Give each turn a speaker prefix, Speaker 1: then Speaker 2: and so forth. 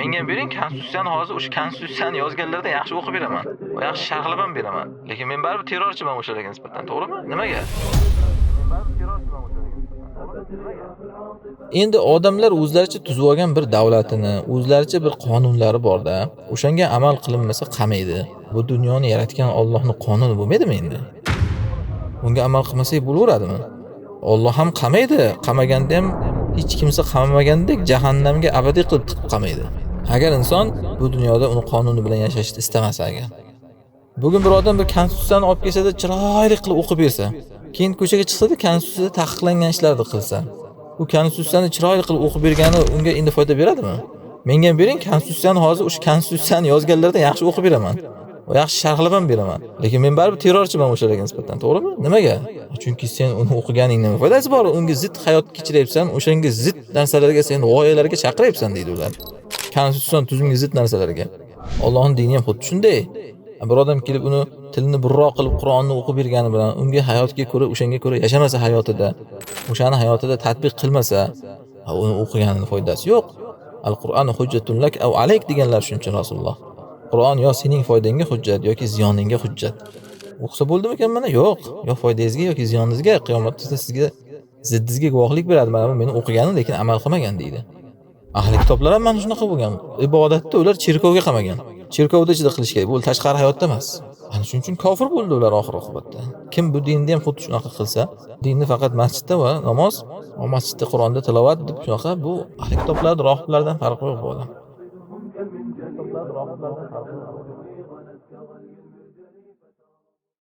Speaker 1: Menga ham bering, konstitutsiyani hozir o'sha konstitutsiyani yozganlarda yaxshi o'qib beraman. Va yaxshi sharhlab ham beraman. Lekin men baribir terrorchiman o'shalarga nisbatan, to'g'rimi? Nimaga? Endi odamlar o'zlaricha tuzib olgan bir davlatini, o'zlaricha bir qonunlari bor-da. O'shanga amal qilinmasa qamaydi. Bu dunyoni yaratgan Allohning qonuni bo'lmaydimi endi? Bunga amal qilmasak bo'laveradimi? Alloh ham qamaydi. Qamaganda ham hech kimsa qamamagandek jahannamga abadiy qilib tiqib qamaydi. Agar inson bu dunyoda uni qonuni bilan yashashni istamasa agar. Bugun bir odam bir konstitutsiyani olib kelsa-da, chiroyli qilib o'qib bersa, keyin ko'chaga chiqsa-da, konstitutsiyada taqiqlangan ishlarni qilsa, bu konstitutsiyani chiroyli qilib o'qib bergani unga endi foyda beradimi? Menga ham bering, konstitutsiyani hozir o'sha konstitutsiyani yozganlarda yaxshi o'qib beraman. Va yaxshi sharhlab ham beraman. Lekin men baribir terrorchiman o'shalarga nisbatan, to'g'rimi? Nimaga? Chunki sen uni o'qiganingning nima foydasi bor? Unga zid hayot kechiryapsan, o'shanga zid narsalarga, sen g'oyalarga chaqiryapsan deydi ular. Konstitutsiyon tuzumga zid narsalarga. Allohning dini ham xuddi shunday. Bir odam kelib uni tilini burroq qilib Qur'onni o'qib bergani bilan unga hayotga ko'ra, o'shanga ko'ra yashamasa hayotida, o'shani hayotida tatbiq qilmasa, uni o'qiganining foydasi yo'q. Al-Qur'onu hujjatun lak aw alayk deganlar shuncha Rasululloh. Qur'on yo sening foydangga hujjat yoki ziyoningga hujjat. O'qisa bo'ldimikan mana? Yo'q. Yo foydangizga yoki ziyoningizga qiyomatda sizga ziddingizga guvohlik beradi. Mana bu meni o'qiganim lekin amal qilmagan deydi. Ahli kitoblar ham mana shunaqa bo'lgan. Ibodatda ular cherkovga qamagan. Cherkovda ichida qilish kerak. Bu tashqari hayotda emas. Ana shuning uchun kofir bo'ldi ular oxir-oqibatda. Kim bu dinni ham xuddi shunaqa qilsa, dinni faqat masjidda va namoz, va masjidda Qur'onda tilovat deb shunaqa, bu ahli kitoblar, rohiblardan farqi yo'q bu odam.